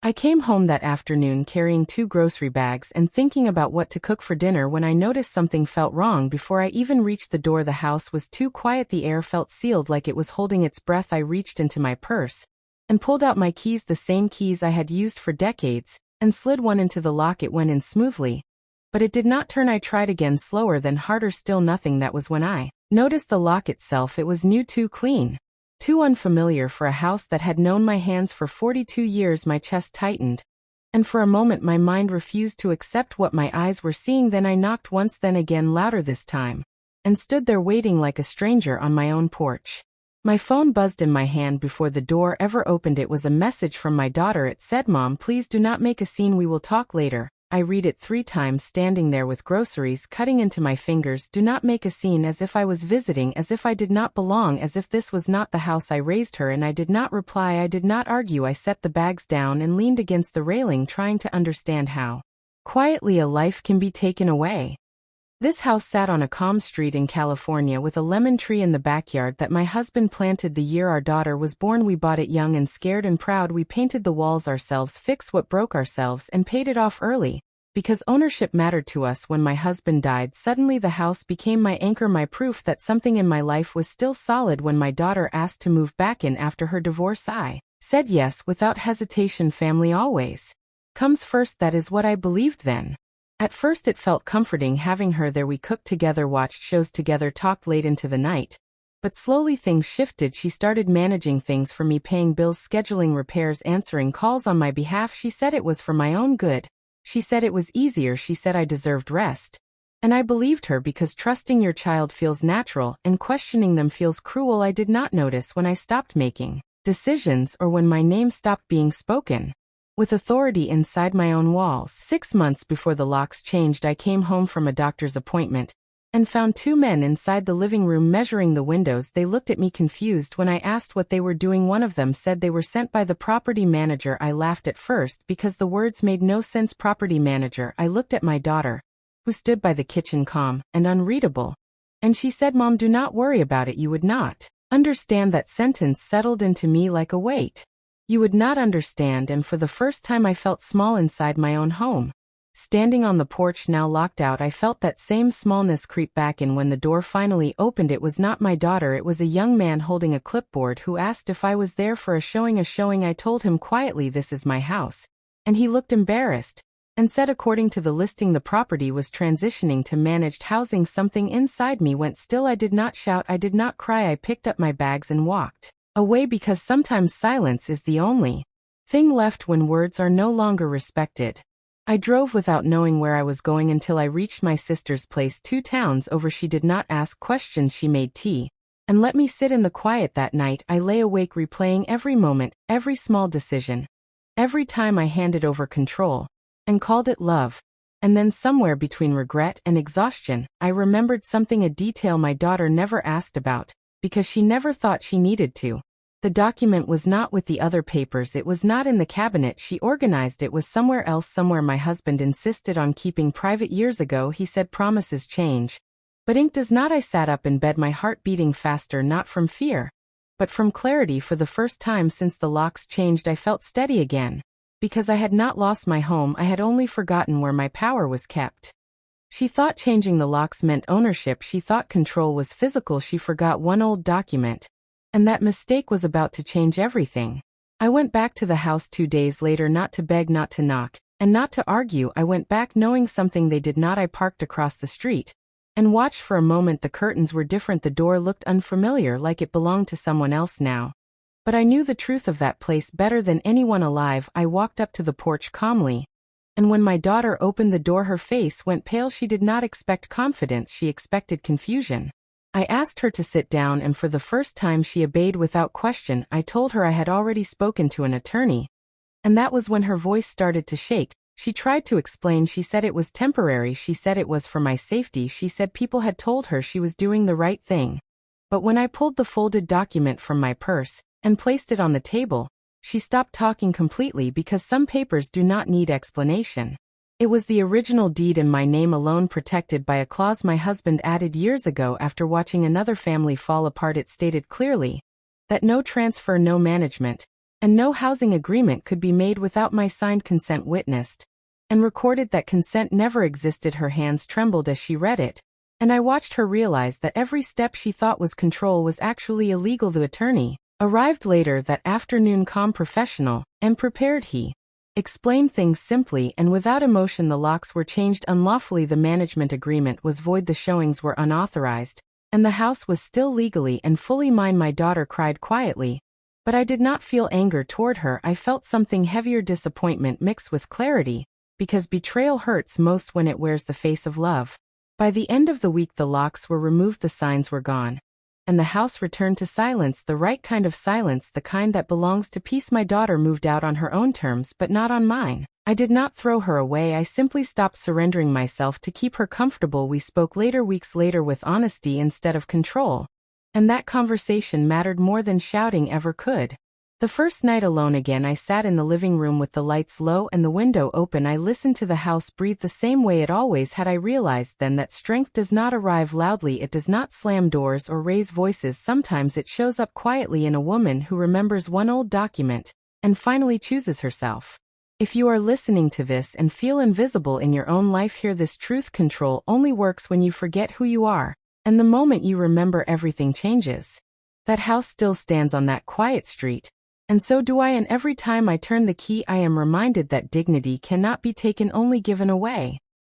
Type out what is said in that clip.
I came home that afternoon carrying 2 grocery bags and thinking about what to cook for dinner when I noticed something felt wrong before I even reached the door. The house was too quiet, the air felt sealed like it was holding its breath. I reached into my purse and pulled out my keys, the same keys I had used for decades, and slid one into the lock. It went in smoothly, but it did not turn. I tried again, slower, then harder still. Nothing. That was when I noticed the lock itself. It was new, too clean, too unfamiliar for a house that had known my hands for 42 years. My chest tightened, and for a moment my mind refused to accept what my eyes were seeing. Then I knocked once, then again, louder this time, and stood there waiting like a stranger on my own porch. My phone buzzed in my hand before the door ever opened. It was a message from my daughter. It said, "Mom, please do not make a scene. We will talk later." I read it 3 times, standing there with groceries cutting into my fingers. Do not make a scene, as if I was visiting, as if I did not belong, as if this was not the house. I raised her, and I did not reply. I did not argue. I set the bags down and leaned against the railing, trying to understand how quietly a life can be taken away. This house sat on a calm street in California with a lemon tree in the backyard that my husband planted the year our daughter was born. We bought it young and scared and proud. We painted the walls ourselves, fixed what broke ourselves, and paid it off early, because ownership mattered to us. When my husband died, suddenly the house became my anchor, my proof that something in my life was still solid. When my daughter asked to move back in after her divorce, I said yes without hesitation. Family always comes first. That is what I believed then. At first it felt comforting having her there. We cooked together, watched shows together, talked late into the night. But slowly things shifted. She started managing things for me, paying bills, scheduling repairs, answering calls on my behalf. She said it was for my own good. She said it was easier. She said I deserved rest. And I believed her, because trusting your child feels natural and questioning them feels cruel. I did not notice when I stopped making decisions or when my name stopped being spoken with authority inside my own walls. 6 months before the locks changed, I came home from a doctor's appointment and found 2 men inside the living room measuring the windows. They looked at me confused when I asked what they were doing. One of them said they were sent by the property manager. I laughed at first because the words made no sense. Property manager. I looked at my daughter, who stood by the kitchen, calm and unreadable, and she said, "Mom, do not worry about it. You would not understand." That sentence settled into me like a weight. You would not understand, and for the first time I felt small inside my own home. Standing on the porch, now locked out, I felt that same smallness creep back in. When the door finally opened, it was not my daughter. It was a young man holding a clipboard who asked if I was there for a showing. I told him quietly, "This is my house." And he looked embarrassed and said according to the listing the property was transitioning to managed housing. Something inside me went still. I did not shout. I did not cry. I picked up my bags and walked away, because sometimes silence is the only thing left when words are no longer respected. I drove without knowing where I was going until I reached my sister's place 2 towns over. She did not ask questions. She made tea and let me sit in the quiet. That night I lay awake replaying every moment, every small decision, every time I handed over control and called it love. And then somewhere between regret and exhaustion, I remembered something, a detail my daughter never asked about, because she never thought she needed to. The document was not with the other papers. It was not in the cabinet she organized. It was somewhere else, somewhere my husband insisted on keeping private. Years ago he said promises change, but ink does not. I sat up in bed, my heart beating faster, not from fear, but from clarity. For the first time since the locks changed, I felt steady again, because I had not lost my home. I had only forgotten where my power was kept. She thought changing the locks meant ownership. She thought control was physical. She forgot one old document, and that mistake was about to change everything. I went back to the house 2 days later, not to beg, not to knock, and not to argue. I went back knowing something they did not. I parked across the street and watched for a moment. The curtains were different. The door looked unfamiliar, like it belonged to someone else now. But I knew the truth of that place better than anyone alive. I walked up to the porch calmly, and when my daughter opened the door, her face went pale. She did not expect confidence. She expected confusion. I asked her to sit down, and for the first time she obeyed without question. I told her I had already spoken to an attorney, and that was when her voice started to shake. She tried to explain. She said it was temporary. She said it was for my safety. She said people had told her she was doing the right thing. But when I pulled the folded document from my purse and placed it on the table, she stopped talking completely, because some papers do not need explanation. It was the original deed in my name alone, protected by a clause my husband added years ago after watching another family fall apart. It stated clearly that no transfer, no management, and no housing agreement could be made without my signed consent witnessed and recorded that consent never existed. Her hands trembled as she read it, and I watched her realize that every step she thought was control was actually illegal. The attorney arrived later that afternoon, calm, professional, and prepared. He explained things simply and without emotion. The locks were changed unlawfully, the management agreement was void, the showings were unauthorized, and the house was still legally and fully mine. My daughter cried quietly, but I did not feel anger toward her. I felt something heavier, disappointment mixed with clarity, because betrayal hurts most when it wears the face of love. By the end of the week, the locks were removed, the signs were gone, and the house returned to silence, the right kind of silence, the kind that belongs to peace. My daughter moved out on her own terms, but not on mine. I did not throw her away, I simply stopped surrendering myself to keep her comfortable. We spoke later, weeks later, with honesty instead of control, and that conversation mattered more than shouting ever could. The first night alone again, I sat in the living room with the lights low and the window open. I listened to the house breathe the same way it always had. I realized then that strength does not arrive loudly, it does not slam doors or raise voices. Sometimes it shows up quietly in a woman who remembers one old document and finally chooses herself. If you are listening to this and feel invisible in your own life, hear this truth: control only works when you forget who you are, and the moment you remember, everything changes. That house still stands on that quiet street, and so do I, and every time I turn the key I am reminded that dignity cannot be taken, only given away.